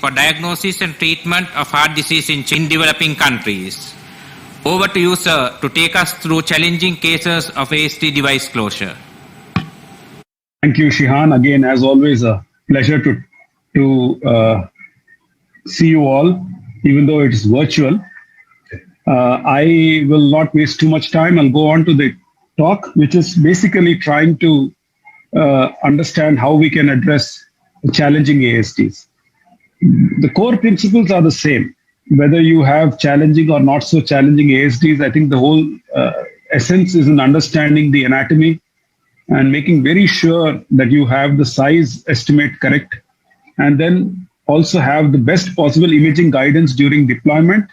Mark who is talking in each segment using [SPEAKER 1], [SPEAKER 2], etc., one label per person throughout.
[SPEAKER 1] for diagnosis and treatment of heart disease in developing countries. Over to you, sir, to take us through challenging cases of ASD device closure.
[SPEAKER 2] Thank you, Shihan. Again, as always, a pleasure to see you all, even though it is virtual. I will not waste too much time. I'll go on to the talk, which is basically trying to understand how we can address challenging ASDs. The core principles are the same. Whether you have challenging or not so challenging ASDs, I think the whole essence is in understanding the anatomy and making very sure that you have the size estimate correct, and then also have the best possible imaging guidance during deployment.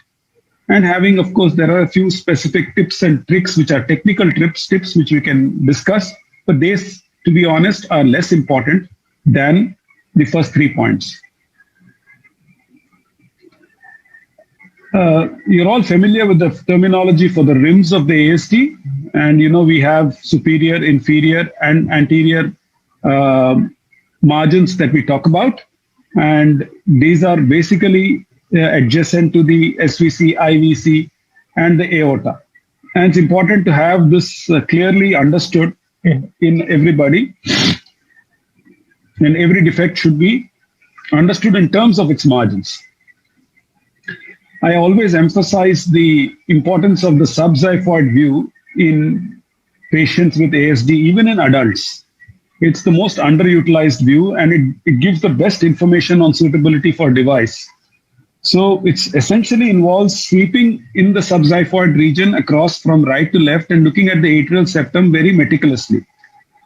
[SPEAKER 2] And having, of course, there are a few specific tips and tricks, which are technical tips, which we can discuss. But these, to be honest, are less important than the first 3 points. You're all familiar with the terminology for the rims of the ASD. And, we have superior, inferior, and anterior margins that we talk about. And these are basically adjacent to the SVC, IVC, and the aorta. And it's important to have this clearly understood in everybody. And every defect should be understood in terms of its margins. I always emphasize the importance of the subxiphoid view in patients with ASD, even in adults. It's the most underutilized view, and it gives the best information on suitability for device. So it's essentially involves sweeping in the subxiphoid region across from right to left and looking at the atrial septum very meticulously.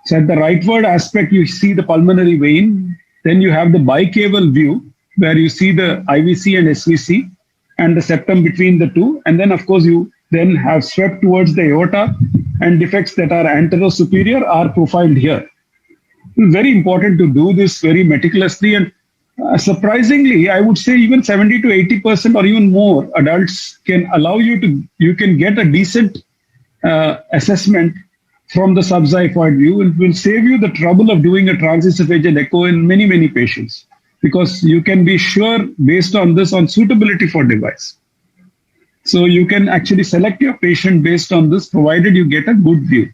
[SPEAKER 2] So at the rightward aspect, you see the pulmonary vein. Then you have the bicaval view, where you see the IVC and SVC and the septum between the two. And then, of course, you then have swept towards the aorta, and defects that are anterosuperior are profiled here. It's very important to do this very meticulously. And surprisingly, I would say even 70 to 80% or even more adults can allow you can get a decent assessment from the subxiphoid view, and will save you the trouble of doing a transesophageal echo in many, many patients, because you can be sure based on this on suitability for device. So you can actually select your patient based on this, provided you get a good view.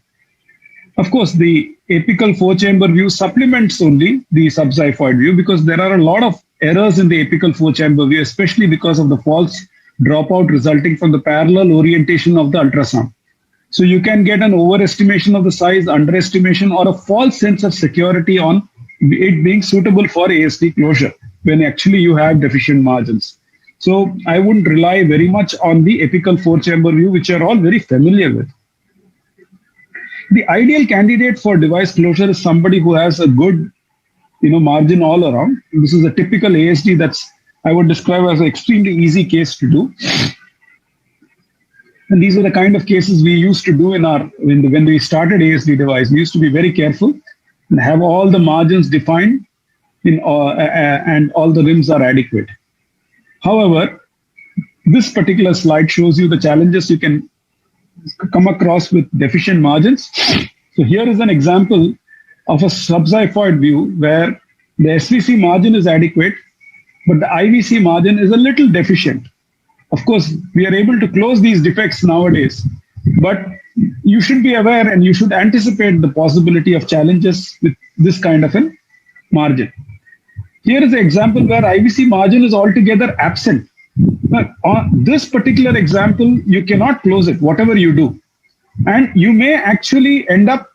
[SPEAKER 2] Of course, the apical four-chamber view supplements only the subxiphoid view, because there are a lot of errors in the apical four-chamber view, especially because of the false dropout resulting from the parallel orientation of the ultrasound. So you can get an overestimation of the size, underestimation, or a false sense of security on it being suitable for ASD closure when actually you have deficient margins. So I wouldn't rely very much on the apical four-chamber view, which you're all very familiar with. The ideal candidate for device closure is somebody who has a good, margin all around. This is a typical ASD that's, I would describe as an extremely easy case to do. And these are the kind of cases we used to do when we started ASD device. We used to be very careful and have all the margins defined and all the rims are adequate. However, this particular slide shows you the challenges you can come across with deficient margins. So here is an example of a subxiphoid view where the SVC margin is adequate, but the IVC margin is a little deficient. Of course, we are able to close these defects nowadays, but you should be aware and you should anticipate the possibility of challenges with this kind of a margin. Here is an example where IVC margin is altogether absent. But on this particular example, you cannot close it, whatever you do. And you may actually end up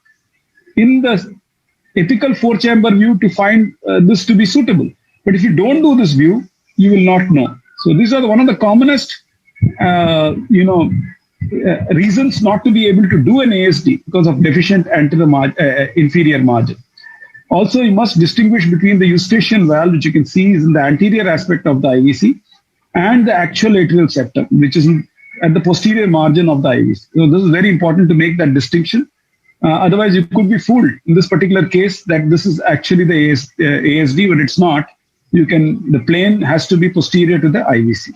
[SPEAKER 2] in the apical four-chamber view to find this to be suitable. But if you don't do this view, you will not know. So these are one of the commonest, reasons not to be able to do an ASD because of deficient inferior margin. Also, you must distinguish between the eustachian valve, which you can see is in the anterior aspect of the IVC, and the actual atrial septum, which is at the posterior margin of the IVC. So this is very important to make that distinction. Otherwise, you could be fooled in this particular case that this is actually the ASD, but it's not. The plane has to be posterior to the IVC.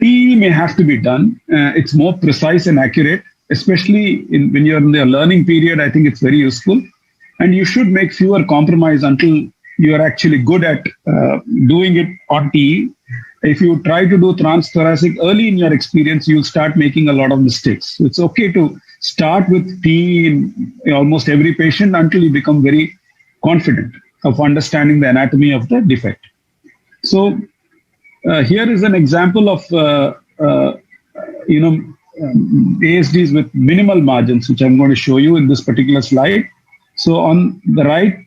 [SPEAKER 2] TE may have to be done. It's more precise and accurate, especially when you're in the learning period. I think it's very useful. And you should make fewer compromise until you are actually good at doing it on TE. If you try to do transthoracic early in your experience, you'll start making a lot of mistakes. So it's okay to start with TE in almost every patient until you become very confident of understanding the anatomy of the defect. So here is an example of ASDs with minimal margins, which I'm going to show you in this particular slide. So on the right,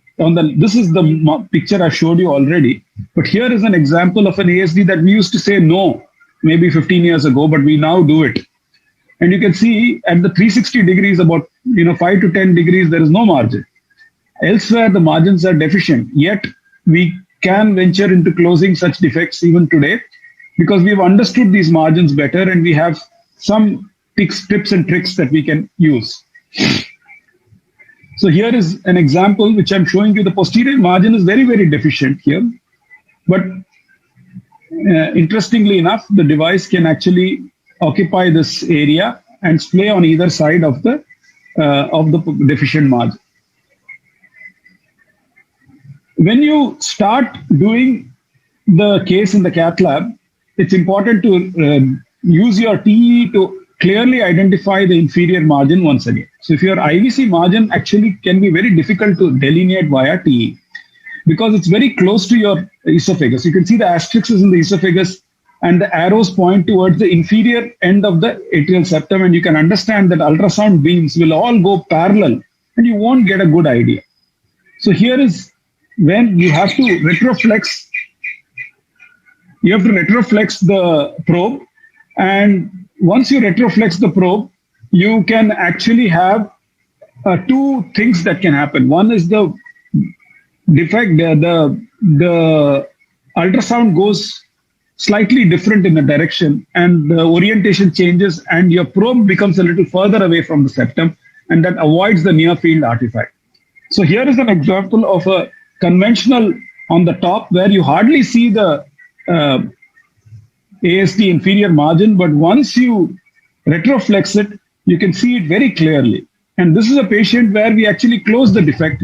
[SPEAKER 2] this is the picture I showed you already, but here is an example of an ASD that we used to say no, maybe 15 years ago, but we now do it. And you can see at the 360 degrees, about 5 to 10 degrees, there is no margin. Elsewhere, the margins are deficient, yet we can venture into closing such defects even today because we've understood these margins better and we have some tips and tricks that we can use. So here is an example which I'm showing you. The posterior margin is very, very deficient here. But interestingly enough, the device can actually occupy this area and splay on either side of the deficient margin. When you start doing the case in the cath lab, it's important to use your TE to clearly identify the inferior margin once again. So if your IVC margin actually can be very difficult to delineate via TE because it's very close to your esophagus. You can see the asterisks in the esophagus and the arrows point towards the inferior end of the atrial septum, and you can understand that ultrasound beams will all go parallel and you won't get a good idea. So here is when you have to retroflex. You have to retroflex the probe, and once you retroflex the probe, you can actually have two things that can happen. One is the defect, the ultrasound goes slightly different in the direction and the orientation changes and your probe becomes a little further away from the septum, and that avoids the near field artifact. So here is an example of a conventional on the top where you hardly see the ASD inferior margin, but once you retroflex it, you can see it very clearly. And this is a patient where we actually closed the defect,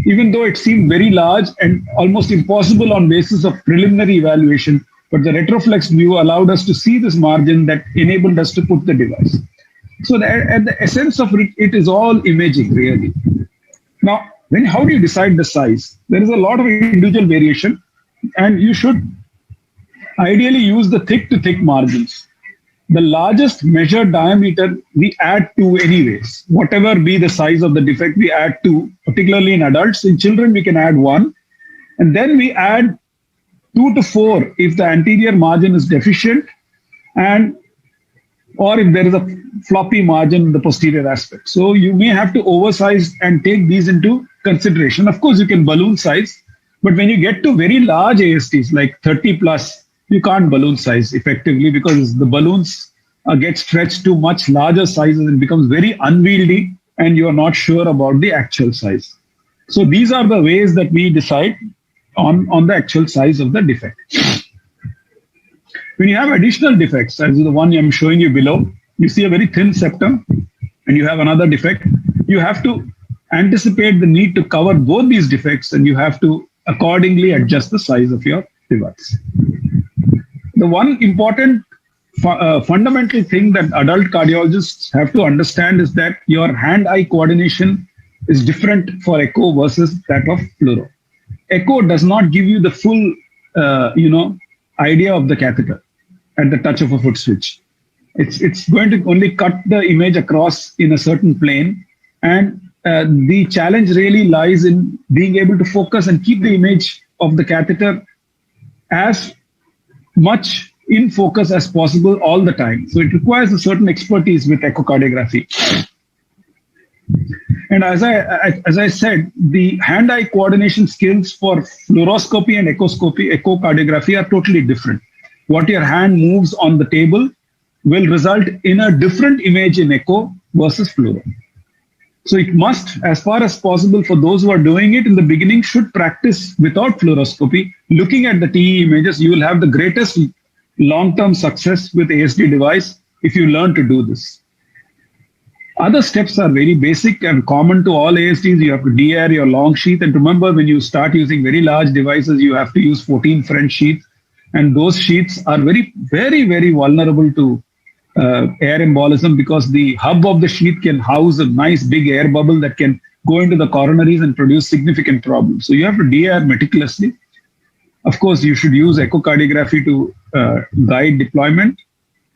[SPEAKER 2] even though it seemed very large and almost impossible on basis of preliminary evaluation. But the retroflex view allowed us to see this margin that enabled us to put the device. So at the essence of it is all imaging, really. Now, how do you decide the size? There is a lot of individual variation, and you should ideally use the thick to thick margins. The largest measured diameter we add 2 anyways. Whatever be the size of the defect, we add 2, particularly in adults. In children, we can add 1. And then we add 2 to 4 if the anterior margin is deficient, or if there is a floppy margin in the posterior aspect. So you may have to oversize and take these into consideration. Of course, you can balloon size, but when you get to very large ASTs, like 30 plus, you can't balloon size effectively because the balloons get stretched to much larger sizes and becomes very unwieldy and you are not sure about the actual size. So these are the ways that we decide on the actual size of the defect. When you have additional defects, as the one I'm showing you below, you see a very thin septum and you have another defect, you have to anticipate the need to cover both these defects and you have to accordingly adjust the size of your device. The one important fundamental thing that adult cardiologists have to understand is that your hand-eye coordination is different for echo versus that of fluoro. Echo does not give you the full, idea of the catheter at the touch of a foot switch. It's going to only cut the image across in a certain plane, and the challenge really lies in being able to focus and keep the image of the catheter as much in focus as possible all the time. So it requires a certain expertise with echocardiography. And as I said, the hand-eye coordination skills for fluoroscopy and echocardiography are totally different. What your hand moves on the table will result in a different image in echo versus fluoro. So it must, as far as possible, for those who are doing it in the beginning, should practice without fluoroscopy. Looking at the TE images, you will have the greatest long-term success with ASD device if you learn to do this. Other steps are very basic and common to all ASDs. You have to de-air your long sheath. And remember, when you start using very large devices, you have to use 14 French sheaths. And those sheaths are very, very, very vulnerable to air embolism because the hub of the sheath can house a nice big air bubble that can go into the coronaries and produce significant problems. So you have to de-air meticulously. Of course, you should use echocardiography to guide deployment.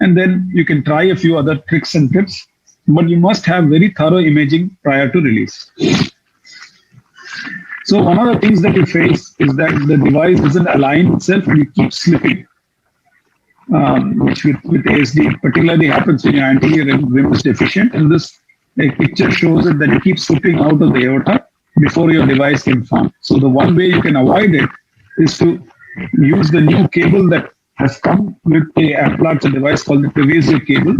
[SPEAKER 2] And then you can try a few other tricks and tips, but you must have very thorough imaging prior to release. So one of the things that you face is that the device doesn't align itself and it keeps slipping, which with ASD particularly happens when your anterior rim is deficient. And this picture shows it that it keeps slipping out of the aorta before your device can form. So the one way you can avoid it is to use the new cable that has come with a Applatzer device called the Prevasio cable,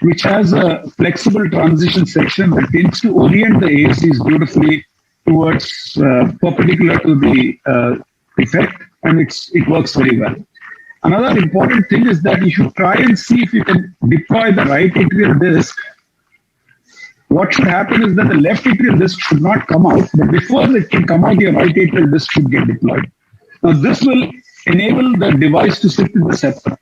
[SPEAKER 2] which has a flexible transition section that tends to orient the ASDs beautifully towards perpendicular to the effect, and it works very well. Another important thing is that you should try and see if you can deploy the right atrial disc. What should happen is that the left atrial disc should not come out, but before it can come out, your right atrial disc should get deployed. Now, this will enable the device to sit in the septum.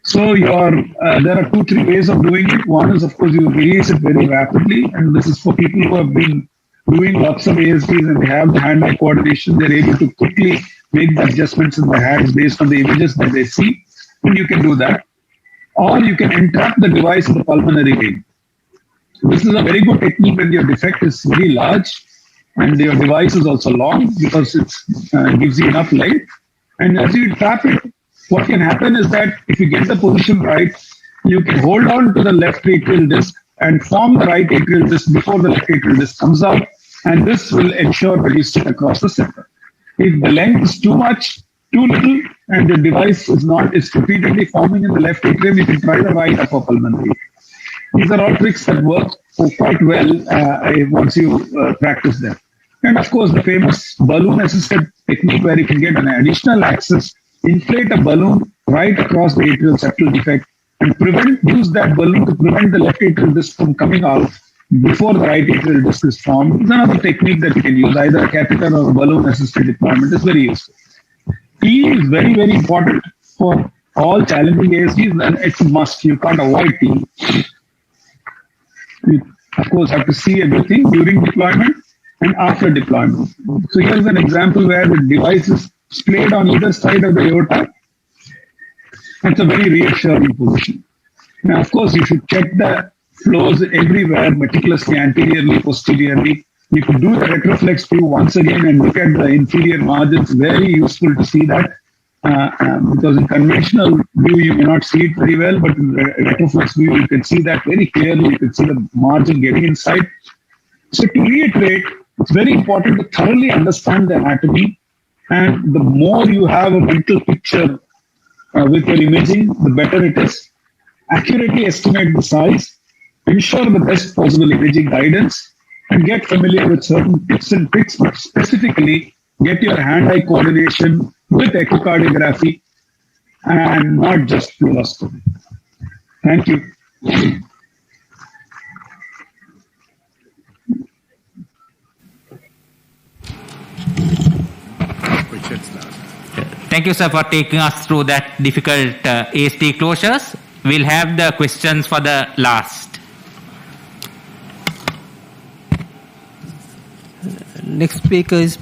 [SPEAKER 2] So there are 2-3 ways of doing it. One is, of course, you release it very rapidly, and this is for people who have been doing lots of ASDs and they have the hand-eye coordination. They're able to quickly make the adjustments in the hands based on the images that they see, and you can do that. Or you can entrap the device in the pulmonary vein. This is a very good technique when your defect is very large and your device is also long because it gives you enough light. And as you trap it, what can happen is that if you get the position right, you can hold on to the left atrial disc and form the right atrial disc before the left atrial disc comes out. And this will ensure that you sit across the septum. If the length is too much, too little, and the device is repeatedly forming in the left atrium, you can try the right upper pulmonary. These are all tricks that work quite well once you practice them. And of course, the famous balloon-assisted technique where you can get an additional access, inflate a balloon right across the atrial septal defect and use that balloon to prevent the left atrial disc from coming out before the right atrial disc is formed. It's another technique that you can use, either a catheter or a balloon-assisted deployment. Is very useful. T is very, very important for all challenging ASDs, and it's a must. You can't avoid T. You, of course, have to see everything during deployment and after deployment. So here's an example where the device is splayed on either side of the aorta. It's a very reassuring position. Now, of course, you should check the flows everywhere, meticulously, anteriorly, posteriorly. You can do the retroflex view once again and look at the inferior margins. Very useful to see that because in conventional view, you may not see it very well, but in the retroflex view, you can see that very clearly. You can see the margin getting inside. So to reiterate, it's very important to thoroughly understand the anatomy, and the more you have a mental picture with your imaging, the better it is. Accurately estimate the size, ensure the best possible imaging guidance, and get familiar with certain tips and tricks, but specifically get your hand-eye coordination with echocardiography and not just fluoroscopy. Thank you.
[SPEAKER 1] Thank you, sir, for taking us through that difficult ASD closures. We'll have the questions for the last.
[SPEAKER 3] Next speaker is